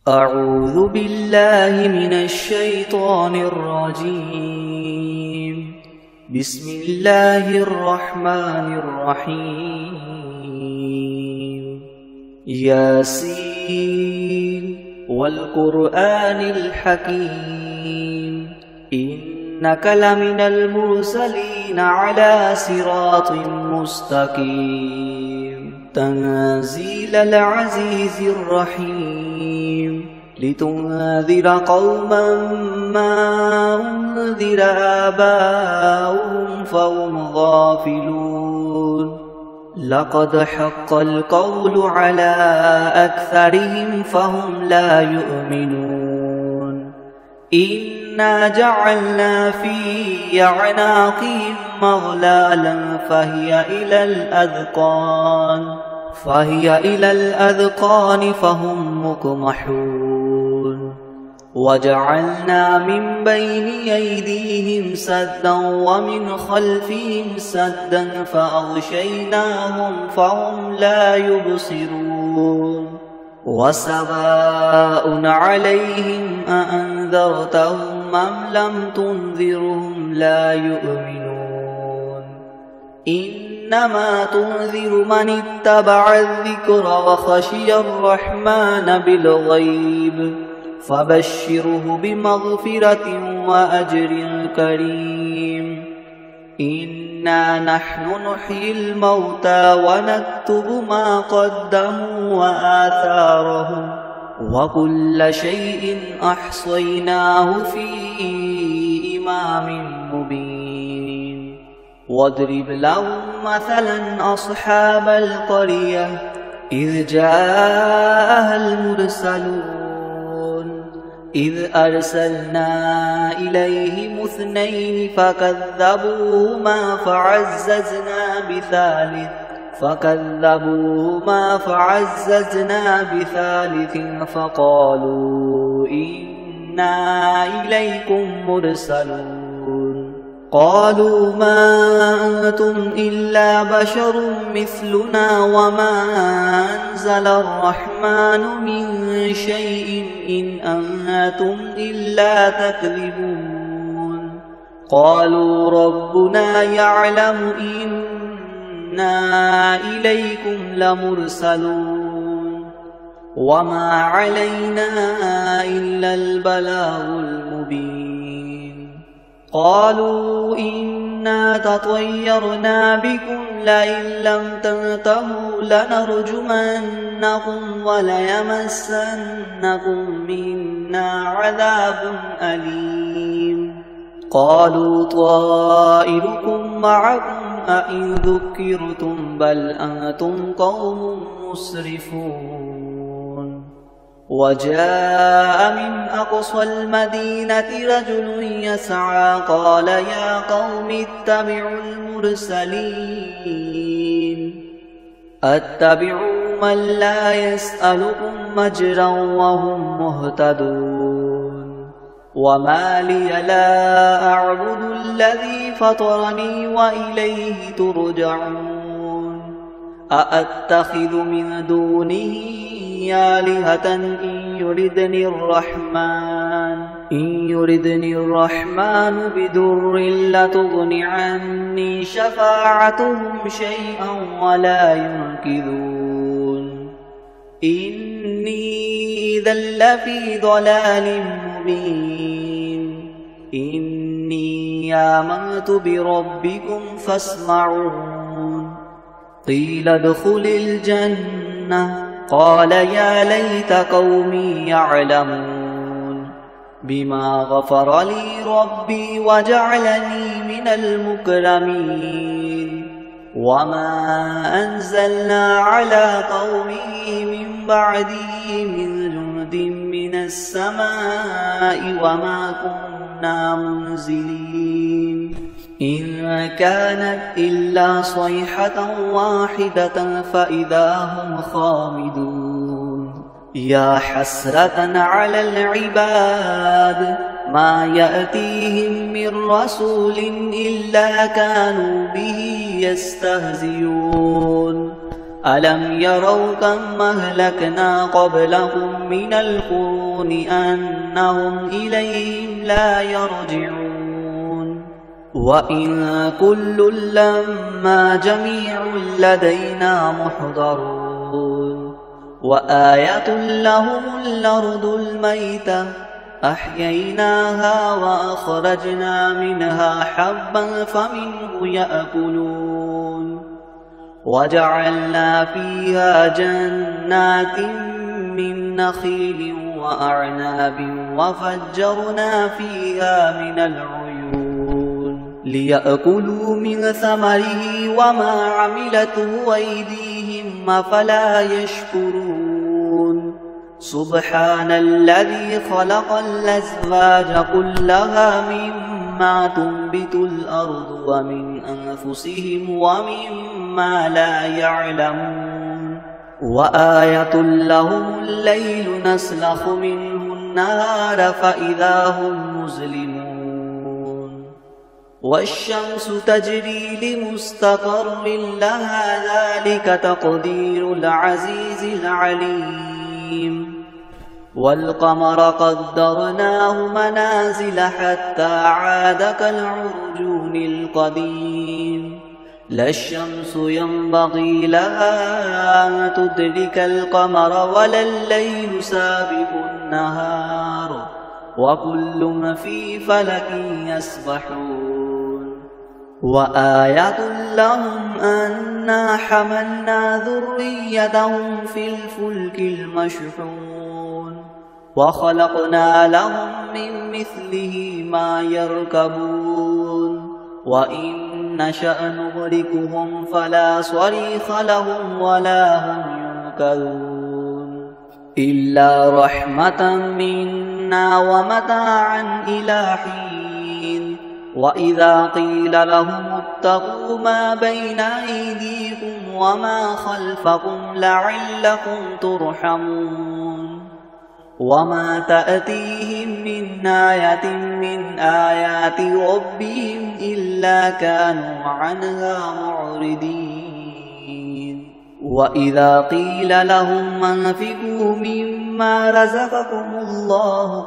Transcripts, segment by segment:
أعوذ بالله من الشيطان الرجيم. بسم الله الرحمن الرحيم. ياسين والقرآن الحكيم إنك لمن المرسلين على صراط مستقيم تنزيل العزيز الرحيم لتنذر قوما ما أنذر آباؤهم فهم غافلون لقد حق القول على أكثرهم فهم لا يؤمنون إنا جعلنا في أعناقهم مغلالا فهي إلى الأذقان فهم مقمحون وجعلنا من بين أيديهم سدا ومن خلفهم سدا فأغشيناهم فهم لا يبصرون وسواء عليهم أأنذرتهم أم لم تنذرهم لا يؤمنون إنما تنذر من اتبع الذكر وخشي الرحمن بالغيب فبشره بمغفرة وأجر كريم إنا نحن نحيي الموتى ونكتب ما قدموا وآثارهم وكل شيء أحصيناه في إمام مبين واضرب لهم مثلا أصحاب القرية إذ جاءها المرسلون إذ أرسلنا إليهم اثنين فكذبوهما فعززنا بثالث فقالوا إنا إليكم مرسلون قالوا ما أنتم إلا بشر مثلنا وما أنزل الرحمن من شيء إن أنتم إلا تكذبون قالوا ربنا يعلم إنا إليكم لمرسلون وما علينا إلا البلاغ المبين قالوا إنا تطيرنا بكم لئن لم تنتهوا لنرجمنكم وليمسنكم منا عذاب أليم قالوا طائركم معكم أئن ذكرتم بل أنتم قوم مسرفون وجاء من أقصى المدينة رجل يسعى قال يا قوم اتبعوا المرسلين اتبعوا من لا يسألكم مجرا وهم مهتدون وما لي لا أعبد الذي فطرني وإليه ترجعون أأتخذ من دونه آلهة إن يردني الرحمن بضر لتغن عني شفاعتهم شيئا ولا ينقذون إني إذا لفي ضلال مبين إني آمنت بربكم فاسمعون قيل ادخل الجنة قال يا ليت قومي يعلمون بما غفر لي ربي وجعلني من المكرمين وما أنزلنا على قومه من بعده من جند من السماء وما كنا منزلين إن كانت إلا صيحة واحدة فإذا هم خامدون يا حسرة على العباد ما يأتيهم من رسول إلا كانوا به يستهزئون ألم يروا كم أهلكنا قبلهم من القرون أنهم إليهم لا يرجعون وإن كل لما جميع لدينا محضرون وآية لهم الأرض الميتة أحييناها وأخرجنا منها حبا فمنه يأكلون وجعلنا فيها جنات من نخيل وأعناب وفجرنا فيها من العيون ليأكلوا من ثمره وما عملته أيديهم أفلا يشكرون سبحان الذي خلق الأزواج كلها مما تنبت الأرض ومن أنفسهم ومما لا يعلمون وآية لهم الليل نسلخ منه النهار فإذا هم مظلمون والشمس تجري لمستقر لها ذلك تقدير العزيز العليم والقمر قدرناه منازل حتى عاد كالعرجون القديم لا الشمس ينبغي لها أن تدرك القمر ولا الليل سابق النهار وكل في فلك يسبحون وآية لهم أنا حملنا ذريتهم في الفلك المشحون وخلقنا لهم من مثله ما يركبون وإن نشأ نغرقهم فلا صريخ لهم ولا هم ينقذون إلا رحمة منا ومتاعا إلى حين وإذا قيل لهم اتقوا ما بين أيديكم وما خلفكم لعلكم ترحمون وما تأتيهم من آية من آيات ربهم إلا كانوا عنها معرضين وإذا قيل لهم أنفقوا مما رزقكم الله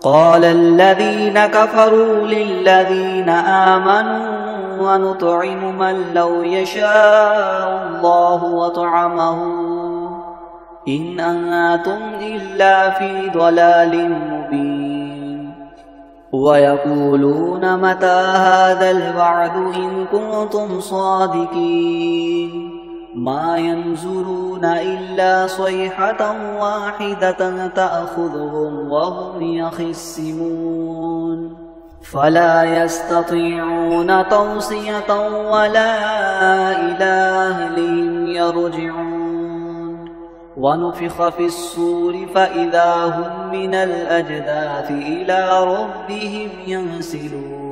قال الذين كفروا للذين آمنوا ونطعم من لو يشاء الله وطعمه إن أنتم إلا في ضلال مبين ويقولون متى هذا الوعد إن كنتم صادقين ما ينظرون إلا صيحة واحدة تأخذهم وهم يخصمون فلا يستطيعون توصية ولا إلى أهلهم يرجعون ونفخ في الصور فإذا هم من الأجداث إلى ربهم ينسلون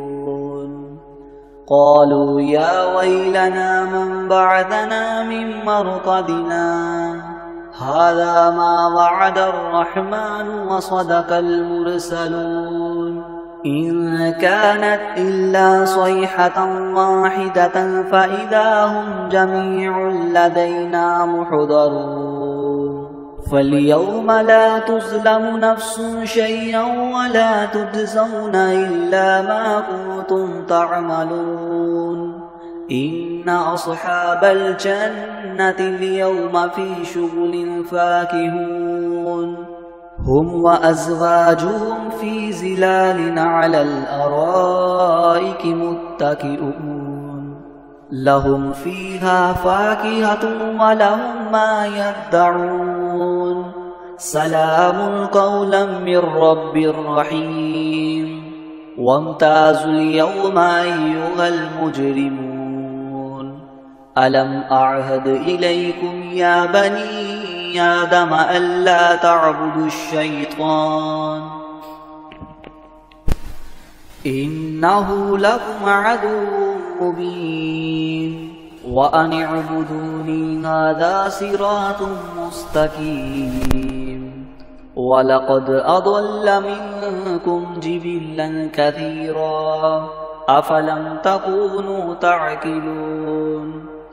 قالوا يا ويلنا من بعثنا من مرقدنا هذا ما وعد الرحمن وصدق المرسلون إن كانت إلا صيحة واحدة فإذا هم جميع لدينا محضرون فاليوم لا تظلم نفس شيئا ولا تجزون إلا ما كنتم تعملون إن أصحاب الجنة اليوم في شغل فاكهون هم وأزواجهم في ظلال على الأرائك متكئون لهم فيها فاكهة ولهم ما يدعون سلام قولا من رب رحيم وامتازوا اليوم أيها المجرمون ألم أعهد إليكم يا بني آدم ألا تعبدوا الشيطان إنه لكم عدو مبين وأن اعبدوني هذا صراط مستقيم ولقد أضل منكم جبلا كثيرا أفلم تكونوا تعقلون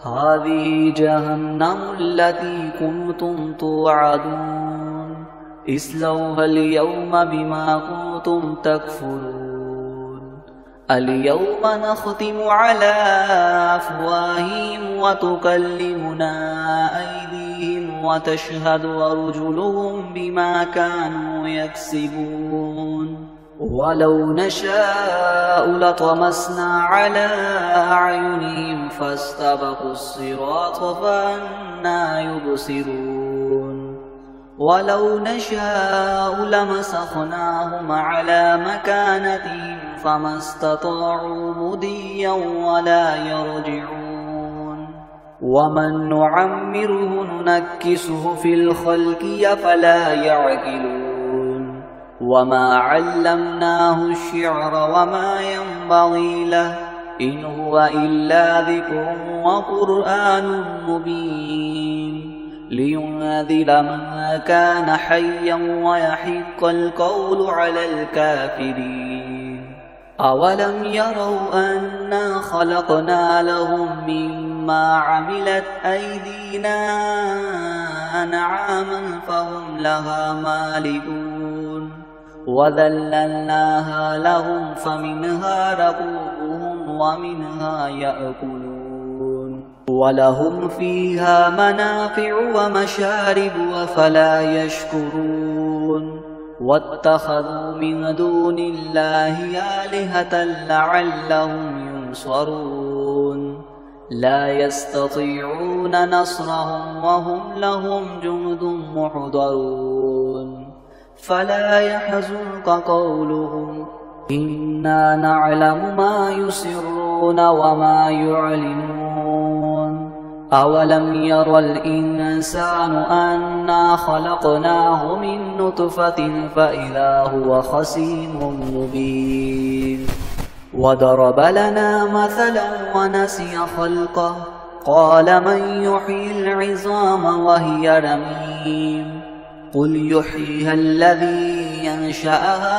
هذه جهنم التي كنتم توعدون اصلوها اليوم بما كنتم تكفرون اليوم نختم على أفواههم وتكلمنا أيديهم وتشهد أرجلهم بما كانوا يكسبون ولو نشاء لطمسنا على أعينهم فاستبقوا الصراط فأنى يبصرون ولو نشاء لمسخناهم على مكانتهم فما استطاعوا مضيا ولا يرجعون ومن نعمره ننكسه في الخلق أفلا يعقلون وما علمناه الشعر وما ينبغي له إن هو إلا ذكر وقرآن مبين لينذر من كان حيا ويحق القول على الكافرين أولم يروا أنا خلقنا لهم مما عملت أيدينا أنعاما فهم لها مالكون وذللناها لهم فمنها ركوبهم ومنها يأكلون ولهم فيها منافع ومشارب أفلا يشكرون واتخذوا من دون الله آلهة لعلهم ينصرون لا يستطيعون نصرهم وهم لهم جند محضرون فلا يحزنك قولهم إنا نعلم ما يسرون وما يعلنون أولم ير الإنسان أنا خلقناه من نطفة فإذا هو خصيم مبين وضرب لنا مثلا ونسي خلقه قال من يحيي العظام وهي رميم قل يحييها الذي ينشأها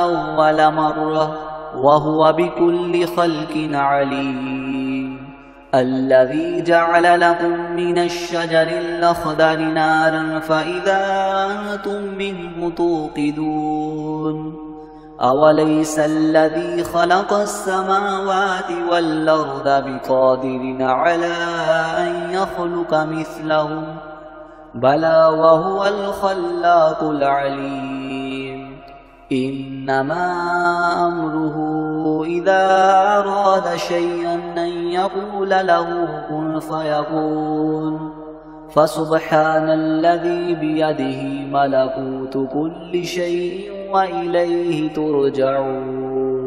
أول مرة وهو بكل خلق عليم الذي جعل لكم من الشجر الأخضر نارا فإذا أنتم منه توقدون أوليس الذي خلق السماوات والأرض بقادر على أن يخلق مثلهم بلى وهو الخلاق العليم إنما أمره إذا أراد شيئا أن يقول له كن فيكون فسبحان الذي بيده ملكوت كل شيء وإليه ترجعون